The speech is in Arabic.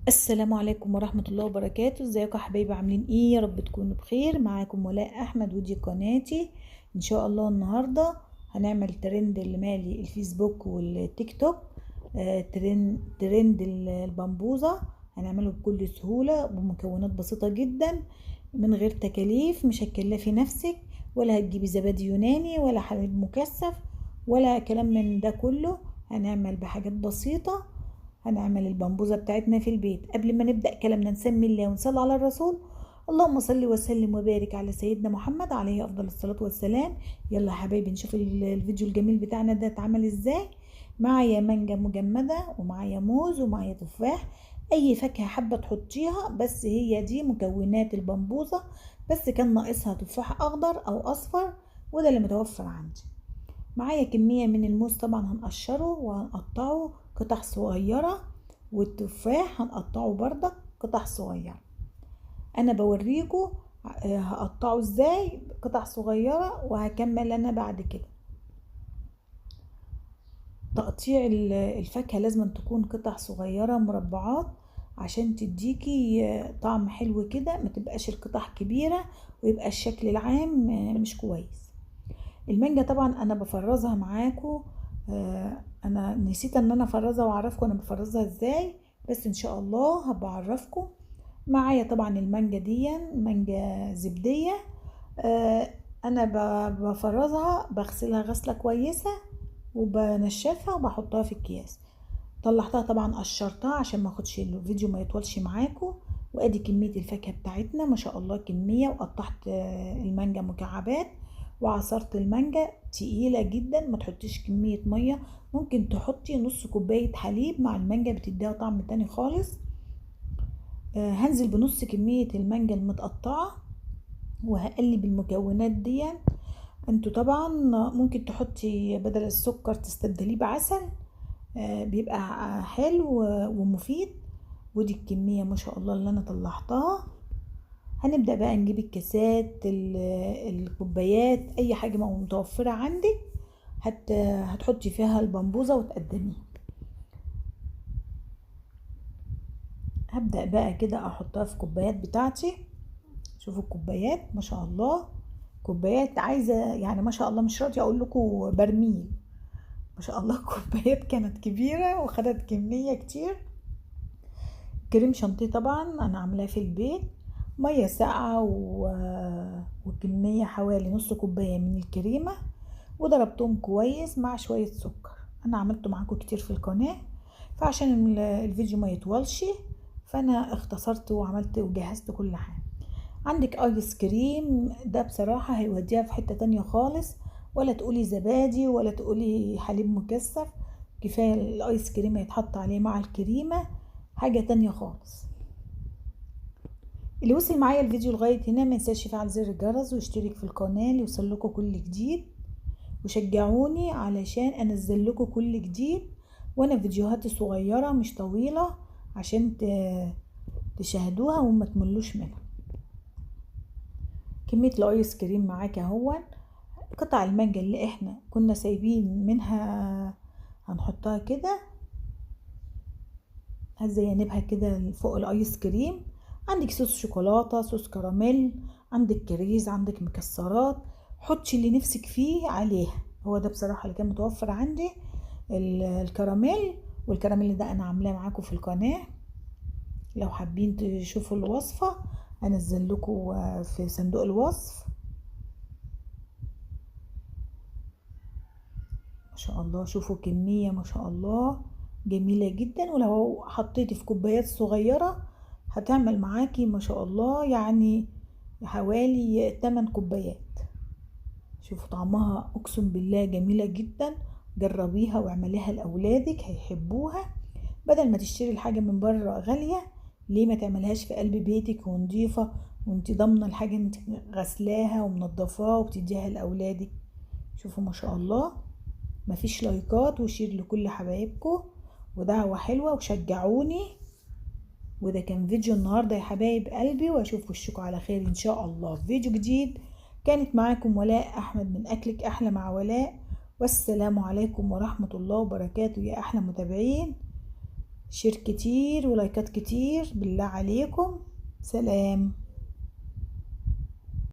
السلام عليكم ورحمة الله وبركاته. ازيكم يا حبايبي؟ عاملين ايه؟ يا رب تكونوا بخير. معاكم ولاء احمد ودي قناتي. ان شاء الله النهاردة هنعمل ترند اللي مالي الفيسبوك والتيك توك. ترند البامبوزة. هنعمله بكل سهولة بمكونات بسيطة جدا، من غير تكاليف. مش هتكلفي نفسك، ولا هتجيبي زبادي يوناني ولا حليب مكثف ولا كلام من ده كله. هنعمل بحاجات بسيطة. هنعمل البمبوزة بتاعتنا في البيت. قبل ما نبدأ كلامنا نسمي الله ونصلي على الرسول. اللهم صل وسلم وبارك على سيدنا محمد عليه أفضل الصلاة والسلام. يلا يا حبايبي نشوف الفيديو الجميل بتاعنا ده اتعمل ازاي. معايا مانجا مجمدة، ومعايا موز، ومعايا تفاح. اي فاكهة حابة تحطيها، بس هي دي مكونات البمبوزة. بس كان ناقصها تفاح اخضر او اصفر، وده اللي متوفر عندي. معايا كمية من الموز، طبعا هنقشره وهنقطعه قطع صغيرة. والتفاح هنقطعه برضك قطع صغيرة. انا بوريكم هقطعه ازاي قطع صغيرة، وهكمل انا بعد كده. تقطيع الفاكهة لازم تكون قطع صغيرة مربعات، عشان تديكي طعم حلو كده. ما تبقاش القطع كبيرة ويبقى الشكل العام مش كويس. المانجا طبعا انا بفرزها معاكم. انا نسيت ان انا افرزها واعرفكم انا بفرزها ازاي، بس ان شاء الله هبقى اعرفكم. معايا طبعا المانجا دي مانجا زبدية. آه، انا بفرزها، بغسلها غسلة كويسة، وبنشفها وبحطها في اكياس. طلعتها طبعا، قشرتها عشان ما اخدش الفيديو ما يطولش معاكم. وادي كمية الفاكهة بتاعتنا ما شاء الله كمية. وقطعت المانجا مكعبات، وعصرت المانجا تقيلة جدا. ما تحطيش كمية مية، ممكن تحطي نص كوباية حليب مع المانجا، بتديها طعم تاني خالص. هنزل بنص كمية المانجا المتقطعة، وهقلب المكونات دي. انتوا طبعا ممكن تحطي بدل السكر تستبدليه بعسل، بيبقى حلو ومفيد. ودي الكمية ما شاء الله اللي انا طلعتها. هنبدأ بقى نجيب الكاسات، الكوبايات، اي حاجة متوفرة عندك هتحطي فيها البمبوزة وتقدميها. هبدأ بقى كده احطها في كوبايات بتاعتي. شوفوا الكوبايات ما شاء الله. كوبايات عايزة يعني ما شاء الله، مش راضية اقول لكم برميل. ما شاء الله كوبايات كانت كبيرة وخدت كمية كتير. كريم شانتيه طبعا انا عاملاه في البيت. ميه ساقعه وكميه حوالي نص كوبايه من الكريمه، وضربتهم كويس مع شويه سكر. انا عملته معاكم كتير في القناه، فعشان الفيديو ما يطولش فانا اختصرت وعملت وجهزت كل حاجه. عندك ايس كريم، ده بصراحه هيوديها في حته تانية خالص. ولا تقولي زبادي ولا تقولي حليب مكثف، كفايه الايس كريم يتحط عليه مع الكريمه، حاجة تانية خالص. اللي وصل معايا الفيديو لغاية هنا ما ينساش يفعل زر الجرس ويشترك في القناة ليوصلكوا كل جديد، وشجعوني علشان انزل لكم كل جديد. وانا فيديوهاتي صغيرة مش طويلة، عشان تشاهدوها وما تملوش منها. كمية الايس كريم معاك اهو. قطع المانجا اللي احنا كنا سايبين منها هنحطها كده، هزينبها كده فوق الايس كريم. عندك صوص شوكولاته، صوص كراميل، عندك كريز، عندك مكسرات، حطي اللي نفسك فيه عليها. هو ده بصراحه اللي كان متوفر عندي، الكراميل. والكراميل ده انا عاملاه معاكم في القناه. لو حابين تشوفوا الوصفه انزل لكم في صندوق الوصف. ما شاء الله شوفوا كميه ما شاء الله جميلة جدا. ولو حطيتي في كوبايات صغيرة هتعمل معاكي ما شاء الله يعني حوالي 8 كوبايات. شوفوا طعمها اقسم بالله جميلة جدا. جربيها واعمليها لأولادك هيحبوها. بدل ما تشتري الحاجة من بره غالية، ليه ما تعملهاش في قلب بيتك ونضيفة، وانت ضامنة الحاجة انت غسلاها ومنضفاها وبتديها لأولادك. شوفوا ما شاء الله. مفيش لايكات وشير لكل حبايبكم ودعوة حلوة وشجعوني. وده كان فيديو النهاردة يا حبايب قلبي، واشوف وشكم على خير ان شاء الله في فيديو جديد. كانت معاكم ولاء احمد من اكلك احلى مع ولاء. والسلام عليكم ورحمة الله وبركاته يا احلى متابعين. شير كتير ولايكات كتير بالله عليكم. سلام.